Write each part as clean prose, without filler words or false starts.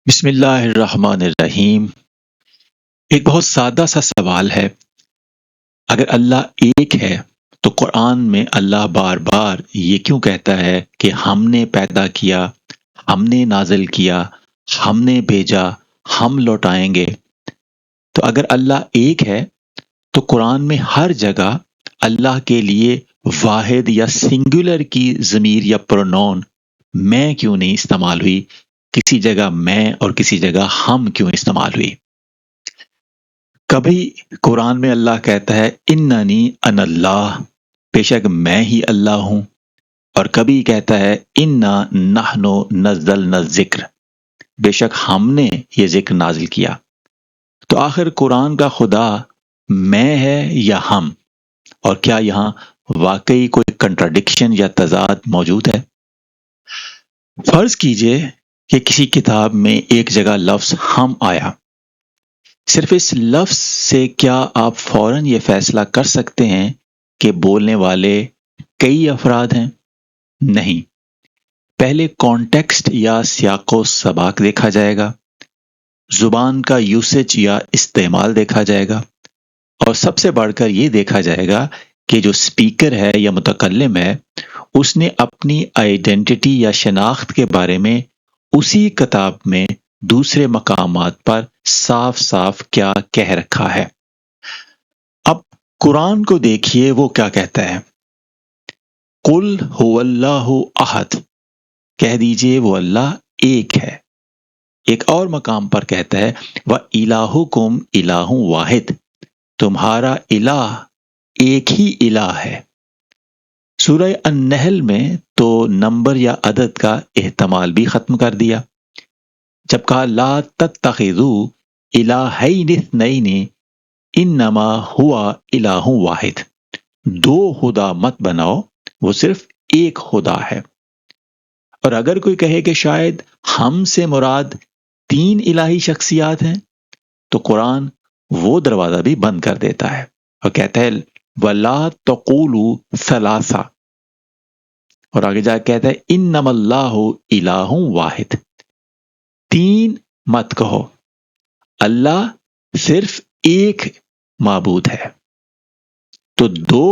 بسم اللہ الرحمن الرحیم۔ ایک بہت سادہ سا سوال ہے۔ اگر اللہ ایک ہے تو قرآن میں اللہ بار بار یہ کیوں کہتا ہے کہ ہم نے پیدا کیا، ہم نے نازل کیا، ہم نے بھیجا، ہم لوٹائیں گے؟ تو اگر اللہ ایک ہے تو قرآن میں ہر جگہ اللہ کے لیے واحد یا سنگولر کی ضمیر یا پرونون میں کیوں نہیں استعمال ہوئی؟ کسی جگہ میں اور کسی جگہ ہم کیوں استعمال ہوئی؟ کبھی قرآن میں اللہ کہتا ہے اننی ان اللہ، بے شک میں ہی اللہ ہوں، اور کبھی کہتا ہے انا نحن نزلنا الذکر، بے شک ہم نے یہ ذکر نازل کیا۔ تو آخر قرآن کا خدا میں ہے یا ہم؟ اور کیا یہاں واقعی کوئی کنٹراڈکشن یا تضاد موجود ہے؟ فرض کیجئے کہ کسی کتاب میں ایک جگہ لفظ ہم آیا، صرف اس لفظ سے کیا آپ فوراً یہ فیصلہ کر سکتے ہیں کہ بولنے والے کئی افراد ہیں؟ نہیں، پہلے کانٹیکسٹ یا سیاق و سباق دیکھا جائے گا، زبان کا یوسیج یا استعمال دیکھا جائے گا، اور سب سے بڑھ کر یہ دیکھا جائے گا کہ جو سپیکر ہے یا متکلم ہے اس نے اپنی آئیڈینٹی یا شناخت کے بارے میں اسی کتاب میں دوسرے مقامات پر صاف صاف کیا کہہ رکھا ہے۔ اب قرآن کو دیکھیے، وہ کیا کہتا ہے؟ قل هو اللہ احد، کہہ دیجئے وہ اللہ ایک ہے۔ ایک اور مقام پر کہتا ہے وَإِلَٰهُكُمْ إِلَٰهٌ وَاحِدٌ، تمہارا الہ ایک ہی الہ ہے۔ سورہ النحل میں تو نمبر یا عدد کا احتمال بھی ختم کر دیا، جب کہا لا تتخذوا الہین اثنین انما ہوا الہ واحد، دو خدا مت بناؤ، وہ صرف ایک خدا ہے۔ اور اگر کوئی کہے کہ شاید ہم سے مراد تین الہی شخصیات ہیں، تو قرآن وہ دروازہ بھی بند کر دیتا ہے اور کہتا ہے وَلَا تَقُولُوا ثَلَاثَةٌ، اور آگے جا کے کہتا ہے انما اللہ الہ واحد، تین مت کہو، اللہ صرف ایک معبود ہے۔ تو دو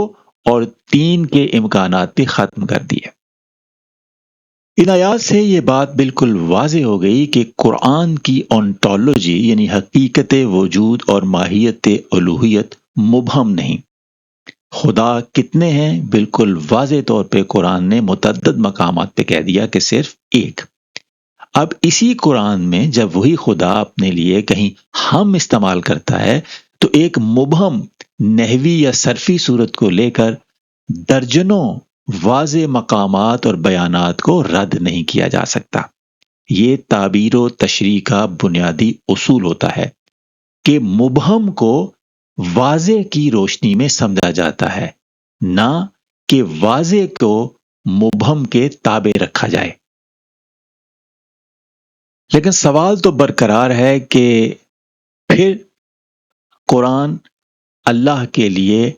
اور تین کے امکانات بھی ختم کر دیے۔ ان آیات سے یہ بات بالکل واضح ہو گئی کہ قرآن کی اونٹولوجی یعنی حقیقت وجود اور ماہیت الوہیت مبہم نہیں۔ خدا کتنے ہیں؟ بالکل واضح طور پہ قرآن نے متعدد مقامات پہ کہہ دیا کہ صرف ایک۔ اب اسی قرآن میں جب وہی خدا اپنے لیے کہیں ہم استعمال کرتا ہے تو ایک مبہم نحوی یا صرفی صورت کو لے کر درجنوں واضح مقامات اور بیانات کو رد نہیں کیا جا سکتا۔ یہ تعبیر و تشریح کا بنیادی اصول ہوتا ہے کہ مبہم کو واضح کی روشنی میں سمجھا جاتا ہے، نہ کہ واضح کو مبہم کے تابع رکھا جائے۔ لیکن سوال تو برقرار ہے کہ پھر قرآن اللہ کے لیے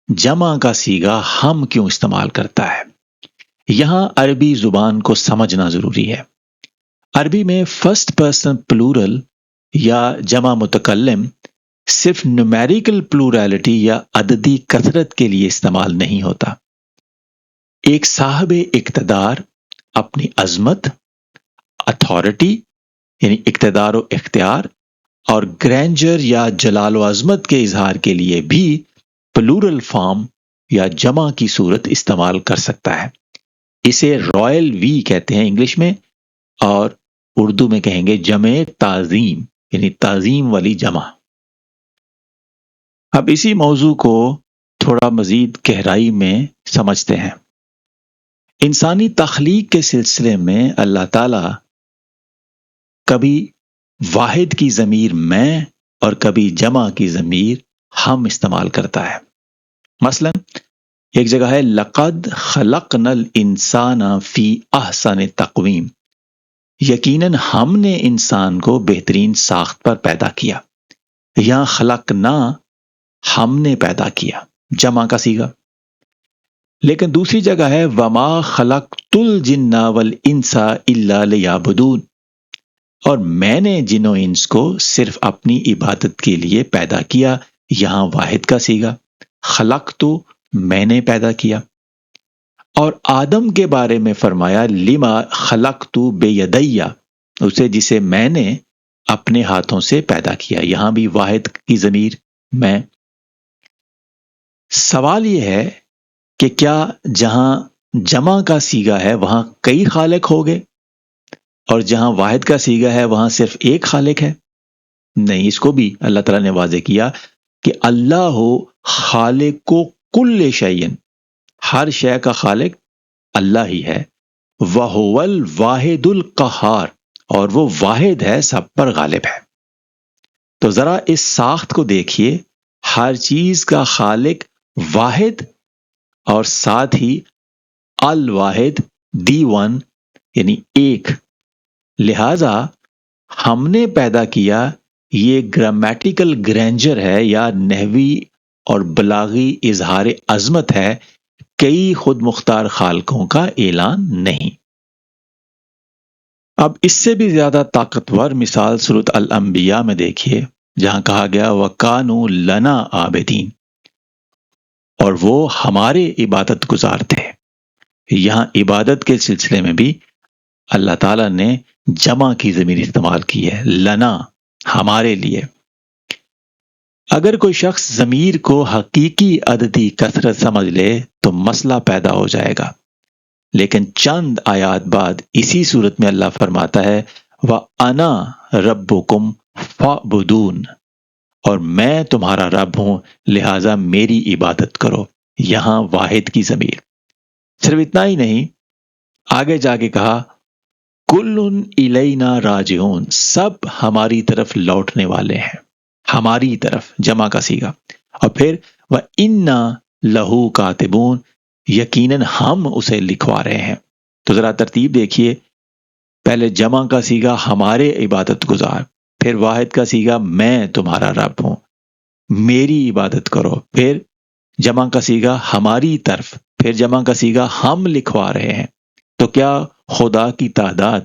جمع کا صیغہ ہم کیوں استعمال کرتا ہے؟ یہاں عربی زبان کو سمجھنا ضروری ہے۔ عربی میں فرسٹ پرسن پلورل یا جمع متکلم صرف نیومیریکل پلورالٹی یا عددی کثرت کے لیے استعمال نہیں ہوتا۔ ایک صاحب اقتدار اپنی عظمت، اتھارٹی یعنی اقتدار و اختیار، اور گرینجر یا جلال و عظمت کے اظہار کے لیے بھی پلورل فارم یا جمع کی صورت استعمال کر سکتا ہے۔ اسے رائل وی کہتے ہیں انگلش میں، اور اردو میں کہیں گے جمع تعظیم یعنی تعظیم والی جمع۔ اب اسی موضوع کو تھوڑا مزید گہرائی میں سمجھتے ہیں۔ انسانی تخلیق کے سلسلے میں اللہ تعالی کبھی واحد کی ضمیر میں اور کبھی جمع کی ضمیر ہم استعمال کرتا ہے۔ مثلا ایک جگہ ہے لقد خلقنا الانسان فی احسن تقویم، یقیناً ہم نے انسان کو بہترین ساخت پر پیدا کیا۔ یہاں خلقنا ہم نے پیدا کیا، جمع کا صیغہ۔ لیکن دوسری جگہ ہے وما خلقت الجن والانس الا لیعبدون، اور میں نے جن و انس کو صرف اپنی عبادت کے لیے پیدا کیا، یہاں واحد کا صیغہ، خلق تو میں نے پیدا کیا۔ اور آدم کے بارے میں فرمایا لما خلقت بیدیہ، اسے جسے میں نے اپنے ہاتھوں سے پیدا کیا، یہاں بھی واحد کی ضمیر میں۔ سوال یہ ہے کہ کیا جہاں جمع کا صیغہ ہے وہاں کئی خالق ہو گئے، اور جہاں واحد کا صیغہ ہے وہاں صرف ایک خالق ہے؟ نہیں، اس کو بھی اللہ تعالیٰ نے واضح کیا کہ اللہ ہو خالق کو کل شیء، ہر شے کا خالق اللہ ہی ہے، وَهُوَ الْوَاحِدُ الْقَهَّارُ، اور وہ واحد ہے، سب پر غالب ہے۔ تو ذرا اس ساخت کو دیکھیے، ہر چیز کا خالق واحد، اور ساتھ ہی الواحد دی ون، یعنی ایک۔ لہذا ہم نے پیدا کیا، یہ گرامیٹیکل گرینجر ہے یا نحوی اور بلاغی اظہار عظمت ہے، کئی خود مختار خالقوں کا اعلان نہیں۔ اب اس سے بھی زیادہ طاقتور مثال سورۃ الانبیاء میں دیکھیے، جہاں کہا گیا وَكَانُوا لَنَا عَابِدِينَ، اور وہ ہمارے عبادت گزار تھے۔ یہاں عبادت کے سلسلے میں بھی اللہ تعالیٰ نے جمع کی ضمیر استعمال کی ہے، لنا، ہمارے لیے۔ اگر کوئی شخص ضمیر کو حقیقی عددی کثرت سمجھ لے تو مسئلہ پیدا ہو جائے گا، لیکن چند آیات بعد اسی صورت میں اللہ فرماتا ہے وَأَنَا رَبُّكُمْ فَاعْبُدُونِ، اور میں تمہارا رب ہوں، لہٰذا میری عبادت کرو، یہاں واحد کی ضمیر۔ صرف اتنا ہی نہیں، آگے جا کے کہا کُلٌّ اِلَيْنَا راجعون، سب ہماری طرف لوٹنے والے ہیں، ہماری طرف، جمع کا صیغہ۔ اور پھر وَإِنَّا لَهُ كَاتِبُونَ، یقیناً ہم اسے لکھوا رہے ہیں۔ تو ذرا ترتیب دیکھیے، پہلے جمع کا صیغہ ہمارے عبادت گزار، پھر واحد کا صیغہ میں تمہارا رب ہوں، میری عبادت کرو، پھر جمع کا صیغہ ہماری طرف، پھر جمع کا صیغہ ہم لکھوا رہے ہیں۔ تو کیا خدا کی تعداد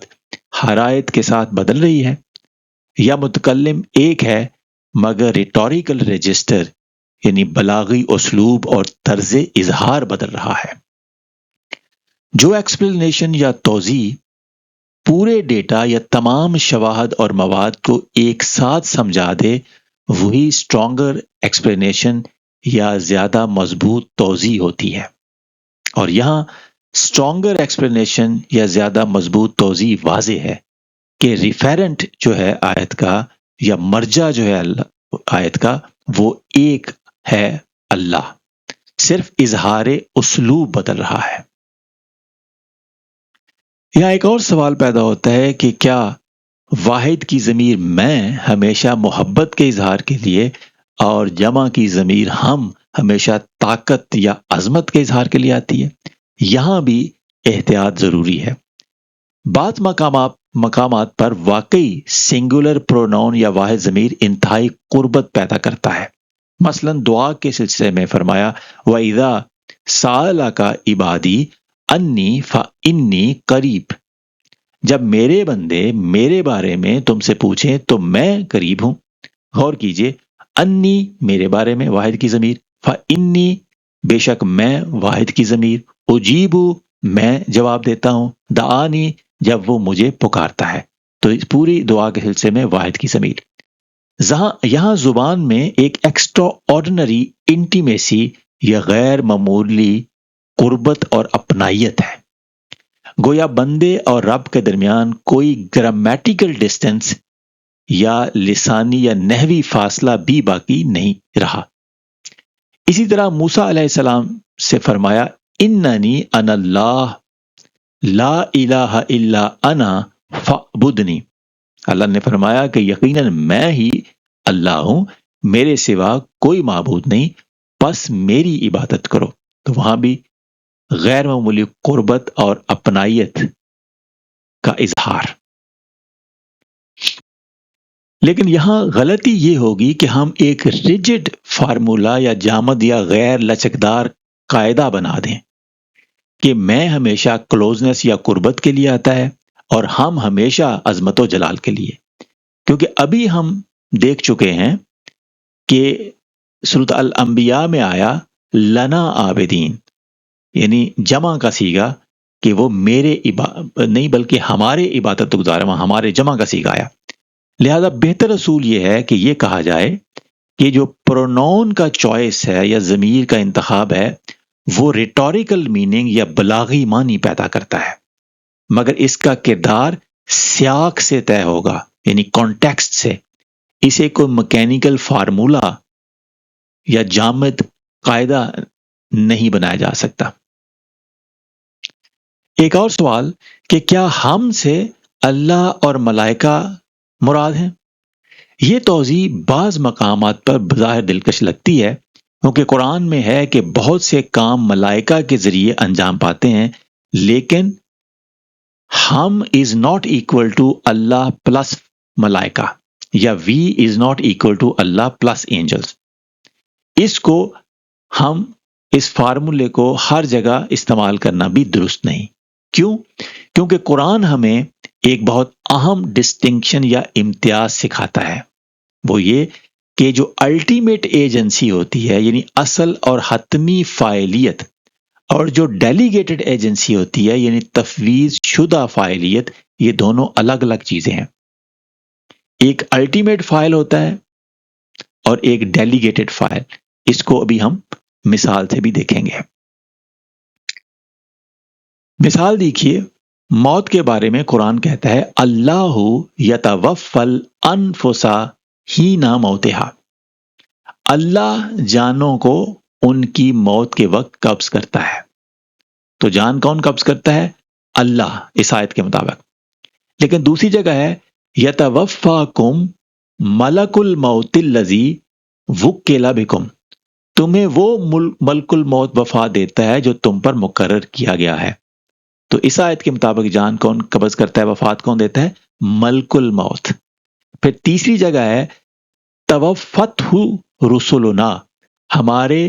ہر آیت کے ساتھ بدل رہی ہے، یا متکلم ایک ہے مگر ریٹوریکل رجسٹر یعنی بلاغی اسلوب اور طرز اظہار بدل رہا ہے؟ جو ایکسپلینیشن یا توضیح پورے ڈیٹا یا تمام شواہد اور مواد کو ایک ساتھ سمجھا دے، وہی اسٹرانگر ایکسپلینیشن یا زیادہ مضبوط توضیح ہوتی ہے۔ اور یہاں اسٹرانگر ایکسپلینیشن یا زیادہ مضبوط توضیح واضح ہے کہ ریفیرنٹ جو ہے آیت کا یا مرجع جو ہے آیت کا، وہ ایک ہے، اللہ، صرف اظہار اسلوب بدل رہا ہے۔ یہاں ایک اور سوال پیدا ہوتا ہے کہ کیا واحد کی ضمیر میں ہمیشہ محبت کے اظہار کے لیے اور جمع کی ضمیر ہم ہمیشہ طاقت یا عظمت کے اظہار کے لیے آتی ہے؟ یہاں بھی احتیاط ضروری ہے۔ بعض مقامات پر واقعی سنگولر پروناؤن یا واحد ضمیر انتہائی قربت پیدا کرتا ہے۔ مثلا دعا کے سلسلے میں فرمایا وَإِذَا سَأَلَكَ عِبَادِي أَنِّي فَإِنِّي قریب، جب میرے بندے میرے بارے میں تم سے پوچھیں تو میں قریب ہوں۔ غور کیجئے، انی میرے بارے میں واحد کی ضمیر، فإنی بے شک میں واحد کی ضمیر، اجیب میں جواب دیتا ہوں، دعانی جب وہ مجھے پکارتا ہے۔ تو اس پوری دعا کے سلسلے میں واحد کی ضمیر۔ یہاں زبان میں ایک ایکسٹرا آرڈنری انٹیمیسی یا غیر معمولی قربت اور اپنائیت ہے، گویا بندے اور رب کے درمیان کوئی گرامیٹیکل ڈسٹنس یا لسانی یا نحوی فاصلہ بھی باقی نہیں رہا۔ اسی طرح موسیٰ علیہ السلام سے فرمایا اننی انا اللہ لا الہ الا انا فاعبدنی، اللہ نے فرمایا کہ یقیناً میں ہی اللہ ہوں، میرے سوا کوئی معبود نہیں، بس میری عبادت کرو۔ تو وہاں بھی غیر معمولی قربت اور اپنائیت کا اظہار۔ لیکن یہاں غلطی یہ ہوگی کہ ہم ایک ریجڈ فارمولا یا جامد یا غیر لچکدار قاعدہ بنا دیں کہ میں ہمیشہ کلوزنس یا قربت کے لیے آتا ہے اور ہم ہمیشہ عظمت و جلال کے لیے. کیونکہ ابھی ہم دیکھ چکے ہیں کہ سورۃ الانبیاء میں آیا لنا عابدین، یعنی جمع کا سیگا کہ وہ میرے نہیں بلکہ ہمارے عبادت گزار، ہمارے جمع کا سیگا آیا. لہذا بہتر اصول یہ ہے کہ یہ کہا جائے کہ جو پرونون کا چوائس ہے یا ضمیر کا انتخاب ہے وہ ریٹوریکل میننگ یا بلاغی معنی پیدا کرتا ہے، مگر اس کا کردار سیاق سے طے ہوگا، یعنی کانٹیکسٹ سے. اسے کوئی مکینیکل فارمولا یا جامد قاعدہ نہیں بنایا جا سکتا. ایک اور سوال کہ کیا ہم سے اللہ اور ملائکہ مراد ہیں؟ یہ توضیح بعض مقامات پر بظاہر دلکش لگتی ہے، کیونکہ قرآن میں ہے کہ بہت سے کام ملائکہ کے ذریعے انجام پاتے ہیں، لیکن ہم is not equal to Allah plus ملائکہ یا we is not equal to Allah plus angels. اس کو ہم اس فارمولے کو ہر جگہ استعمال کرنا بھی درست نہیں. کیوں؟ کیونکہ قرآن ہمیں ایک بہت اہم ڈسٹنکشن یا امتیاز سکھاتا ہے، وہ یہ کہ جو الٹیمیٹ ایجنسی ہوتی ہے یعنی اصل اور حتمی فاعلیت، اور جو ڈیلیگیٹڈ ایجنسی ہوتی ہے یعنی تفویض شدہ فاعلیت، یہ دونوں الگ الگ چیزیں ہیں. ایک الٹیمیٹ فاعل ہوتا ہے اور ایک ڈیلیگیٹڈ فاعل. اس کو ابھی ہم مثال سے بھی دیکھیں گے. مثال دیکھیے، موت کے بارے میں قرآن کہتا ہے اللہ یتوفی الانفس حین موتہا. اللہ جانوں کو ان کی موت کے وقت قبض کرتا ہے. تو جان کون قبض کرتا ہے؟ اللہ، اس آیت کے مطابق. لیکن دوسری جگہ ہے یتوفاکم ملک الموت الذی وکل بکم. تمہیں وہ ملک الموت وفا دیتا ہے جو تم پر مقرر کیا گیا ہے. تو اس آیت کے مطابق جان کون قبض کرتا ہے، وفات کون دیتا ہے؟ ملک الموت. پھر تیسری جگہ ہے توفتہ رسلنا، ہمارے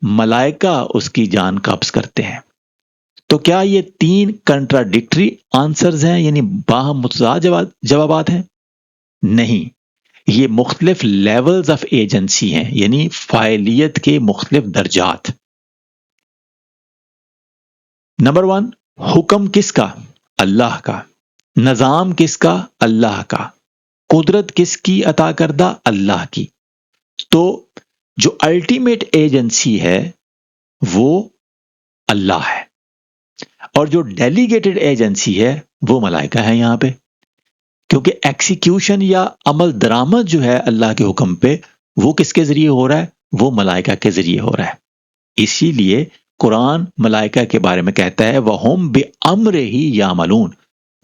ملائکہ اس کی جان قبض کرتے ہیں. تو کیا یہ تین کنٹراڈکٹری آنسرز ہیں، یعنی باہم متضاد جوابات ہیں؟ نہیں، یہ مختلف لیولز آف ایجنسی ہیں، یعنی فاعلیت کے مختلف درجات. نمبر 1، حکم کس کا؟ اللہ کا. نظام کس کا؟ اللہ کا. قدرت کس کی عطا کردہ؟ اللہ کی. تو جو الٹیمیٹ ایجنسی ہے وہ اللہ ہے، اور جو ڈیلیگیٹڈ ایجنسی ہے وہ ملائکہ ہے یہاں پہ. کیونکہ ایکسیکیوشن یا عمل درآمد جو ہے اللہ کے حکم پہ وہ کس کے ذریعے ہو رہا ہے؟ وہ ملائکہ کے ذریعے ہو رہا ہے. اسی لیے قرآن ملائکہ کے بارے میں کہتا ہے وَهُمْ بِأَمْرِهِ يَعْمَلُونَ،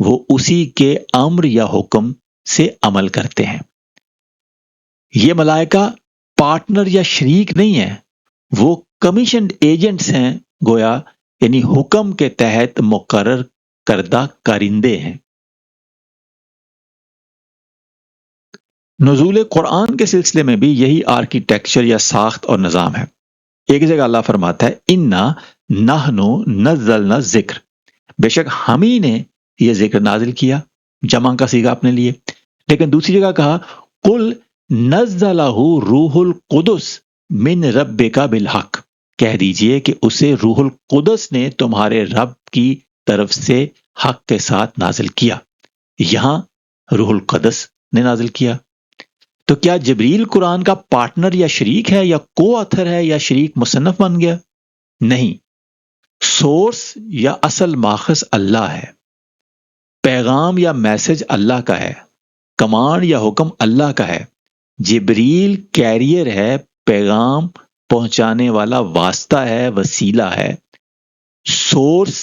وہ اسی کے امر یا حکم سے عمل کرتے ہیں. یہ ملائکہ پارٹنر یا شریک نہیں ہے، وہ کمیشنڈ ایجنٹس ہیں، گویا یعنی حکم کے تحت مقرر کردہ کارندے ہیں. نزول قرآن کے سلسلے میں بھی یہی آرکیٹیکچر یا ساخت اور نظام ہے. ایک جگہ اللہ فرماتا ہے انا نحن نزلنا الذکر، بے شک ہم ہی نے یہ ذکر نازل کیا، جمع کا صیغہ اپنے لیے. لیکن دوسری جگہ کہا قل نزلہ روح القدس من ربک بالحق، کہہ دیجئے کہ اسے روح القدس نے تمہارے رب کی طرف سے حق کے ساتھ نازل کیا. یہاں روح القدس نے نازل کیا. تو کیا جبریل قرآن کا پارٹنر یا شریک ہے، یا کو آتھر ہے، یا شریک مصنف بن گیا؟ نہیں، سورس یا اصل ماخذ اللہ ہے، پیغام یا میسج اللہ کا ہے، کمانڈ یا حکم اللہ کا ہے. جبریل کیریئر ہے، پیغام پہنچانے والا واسطہ ہے، وسیلہ ہے. سورس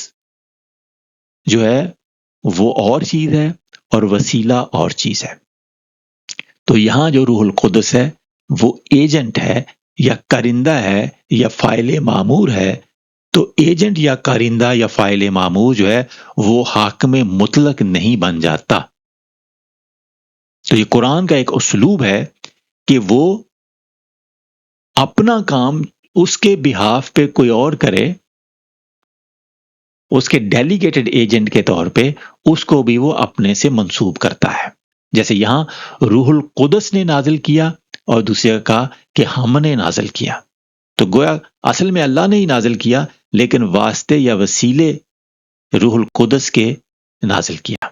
جو ہے وہ اور چیز ہے اور وسیلہ اور چیز ہے. تو یہاں جو روح القدس ہے وہ ایجنٹ ہے یا کارندہ ہے یا فاعل مامور ہے. تو ایجنٹ یا کارندہ یا فاعل مامور جو ہے وہ حاکم مطلق نہیں بن جاتا. تو یہ قرآن کا ایک اسلوب ہے کہ وہ اپنا کام اس کے بہاف پہ کوئی اور کرے اس کے ڈیلیگیٹڈ ایجنٹ کے طور پہ اس کو بھی وہ اپنے سے منسوب کرتا ہے. جیسے یہاں روح القدس نے نازل کیا اور دوسرے کا کہا کہ ہم نے نازل کیا. تو گویا اصل میں اللہ نے ہی نازل کیا، لیکن واسطے یا وسیلے روح القدس کے نازل کیا.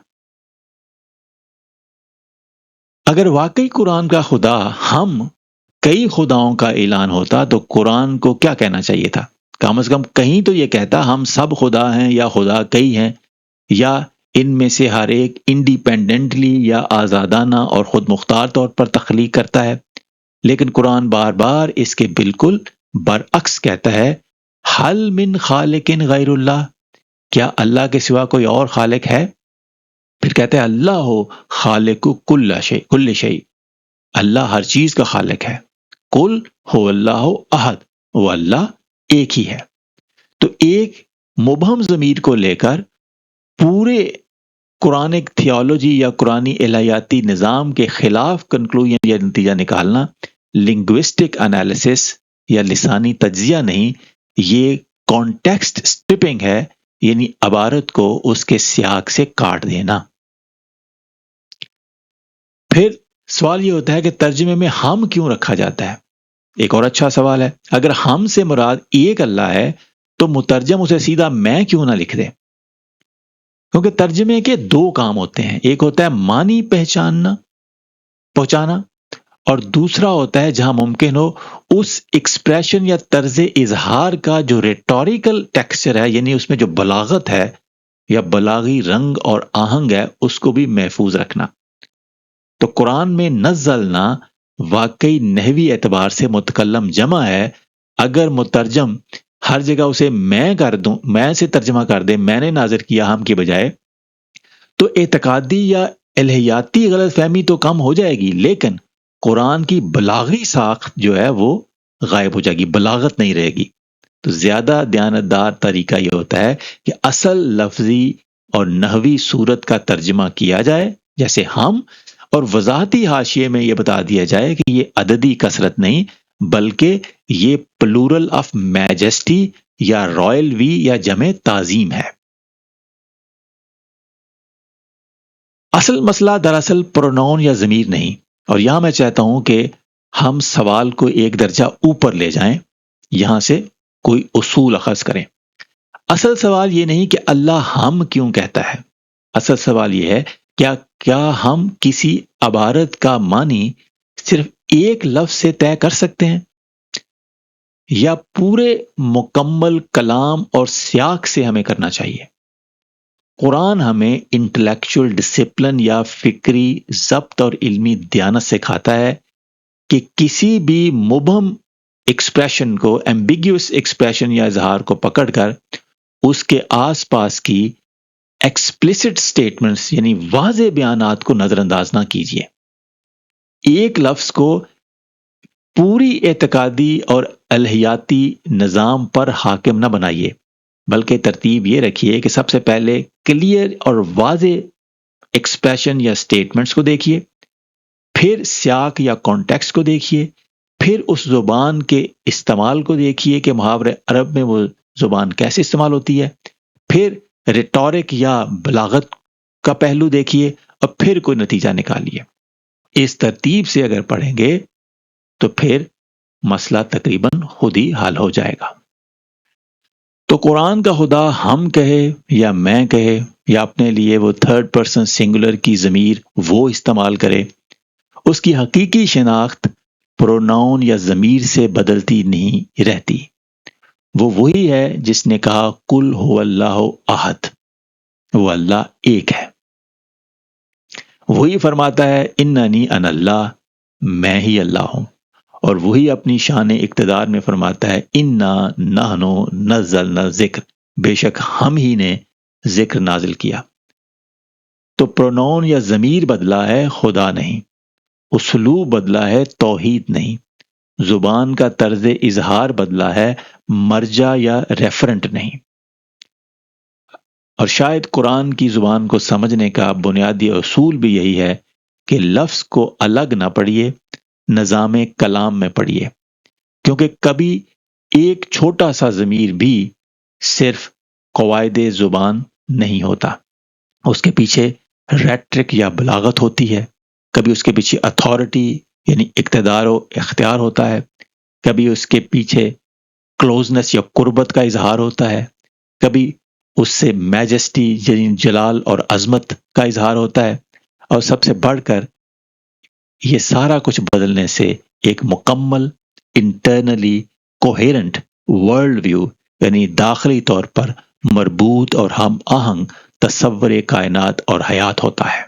اگر واقعی قرآن کا خدا ہم کئی خداؤں کا اعلان ہوتا تو قرآن کو کیا کہنا چاہیے تھا؟ کم از کم کہیں تو یہ کہتا ہم سب خدا ہیں یا خدا کئی ہیں، یا ان میں سے ہر ایک انڈیپینڈنٹلی یا آزادانہ اور خود مختار طور پر تخلیق کرتا ہے. لیکن قرآن بار بار اس کے بالکل برعکس کہتا ہے، حل من خالق غیر اللہ، کیا اللہ کے سوا کوئی اور خالق ہے؟ پھر کہتے ہیں اللہ ہو خالق کل شیء، اللہ ہر چیز کا خالق ہے. کل ہو اللہ احد، وہ اللہ ایک ہی ہے. تو ایک مبہم ضمیر کو لے کر پورے قرآنک تھیولوجی یا قرآنی الہیاتی نظام کے خلاف کنکلوژن یا نتیجہ نکالنا لنگوسٹک انالیسس یا لسانی تجزیہ نہیں، یہ کانٹیکسٹ اسٹرپنگ ہے، یعنی عبارت کو اس کے سیاق سے کاٹ دینا. پھر سوال یہ ہوتا ہے کہ ترجمے میں ہم کیوں رکھا جاتا ہے؟ ایک اور اچھا سوال ہے. اگر ہم سے مراد ایک اللہ ہے تو مترجم اسے سیدھا میں کیوں نہ لکھ دے؟ کیونکہ ترجمے کے دو کام ہوتے ہیں، ایک ہوتا ہے معنی پہنچانا، اور دوسرا ہوتا ہے جہاں ممکن ہو اس ایکسپریشن یا طرز اظہار کا جو ریٹوریکل ٹیکسچر ہے، یعنی اس میں جو بلاغت ہے یا بلاغی رنگ اور آہنگ ہے، اس کو بھی محفوظ رکھنا. تو قرآن میں نزلنا واقعی نحوی اعتبار سے متکلم جمع ہے. اگر مترجم ہر جگہ اسے میں سے ترجمہ کر دے، میں نے نازل کیا ہم کی بجائے، تو اعتقادی یا الہیاتی غلط فہمی تو کم ہو جائے گی، لیکن قرآن کی بلاغی ساخت جو ہے وہ غائب ہو جائے گی، بلاغت نہیں رہے گی. تو زیادہ دیانتدار طریقہ یہ ہوتا ہے کہ اصل لفظی اور نحوی صورت کا ترجمہ کیا جائے جیسے ہم، اور وضاحتی حاشیے میں یہ بتا دیا جائے کہ یہ عددی کثرت نہیں بلکہ یہ پلورل آف میجسٹی یا رائل وی یا جمع تعظیم ہے. اصل مسئلہ دراصل پروناؤن یا ضمیر نہیں، اور یہاں میں چاہتا ہوں کہ ہم سوال کو ایک درجہ اوپر لے جائیں، یہاں سے کوئی اصول اخذ کریں. اصل سوال یہ نہیں کہ اللہ ہم کیوں کہتا ہے، اصل سوال یہ ہے کیا ہم کسی عبارت کا معنی صرف ایک لفظ سے طے کر سکتے ہیں، یا پورے مکمل کلام اور سیاق سے ہمیں کرنا چاہیے؟ قرآن ہمیں انٹلیکچول ڈسپلن یا فکری ضبط اور علمی دیانت سکھاتا ہے کہ کسی بھی مبہم ایکسپریشن کو، ایمبیگیوس ایکسپریشن یا اظہار کو پکڑ کر اس کے آس پاس کی ایکسپلیسٹ سٹیٹمنٹس یعنی واضح بیانات کو نظر انداز نہ کیجیے. ایک لفظ کو پوری اعتقادی اور الہیاتی نظام پر حاکم نہ بنائیے، بلکہ ترتیب یہ رکھیے کہ سب سے پہلے کلیئر اور واضح ایکسپریشن یا سٹیٹمنٹس کو دیکھیے، پھر سیاق یا کانٹیکسٹ کو دیکھیے، پھر اس زبان کے استعمال کو دیکھیے کہ محاورہ عرب میں وہ زبان کیسے استعمال ہوتی ہے، پھر ریٹورک یا بلاغت کا پہلو دیکھیے، اور پھر کوئی نتیجہ نکالیے. اس ترتیب سے اگر پڑھیں گے تو پھر مسئلہ تقریباً خود ہی حل ہو جائے گا. تو قرآن کا خدا ہم کہے یا میں کہے یا اپنے لیے وہ تھرڈ پرسن سنگولر کی ضمیر وہ استعمال کرے، اس کی حقیقی شناخت پروناؤن یا ضمیر سے بدلتی نہیں رہتی. وہ وہی ہے جس نے کہا کل ہو اللہ احد، وہ اللہ ایک ہے. وہی فرماتا ہے اننی انا اللہ، میں ہی اللہ ہوں، اور وہی اپنی شان اقتدار میں فرماتا ہے انا نحن نزلنا ذکر، بے شک ہم ہی نے ذکر نازل کیا. تو پروناؤن یا ضمیر بدلا ہے، خدا نہیں. اسلوب بدلا ہے، توحید نہیں. زبان کا طرز اظہار بدلا ہے، مرجع یا ریفرنٹ نہیں. اور شاید قرآن کی زبان کو سمجھنے کا بنیادی اصول بھی یہی ہے کہ لفظ کو الگ نہ پڑھیے، نظام کلام میں پڑھیے، کیونکہ کبھی ایک چھوٹا سا ضمیر بھی صرف قواعد زبان نہیں ہوتا، اس کے پیچھے ریٹرک یا بلاغت ہوتی ہے، کبھی اس کے پیچھے اتھارٹی یعنی اقتدار و اختیار ہوتا ہے، کبھی اس کے پیچھے کلوزنس یا قربت کا اظہار ہوتا ہے، کبھی اس سے میجسٹی یعنی جلال اور عظمت کا اظہار ہوتا ہے، اور سب سے بڑھ کر یہ سارا کچھ بدلنے سے ایک مکمل انٹرنلی کوہیرنٹ ورلڈ ویو یعنی داخلی طور پر مربوط اور ہم آہنگ تصور کائنات اور حیات ہوتا ہے۔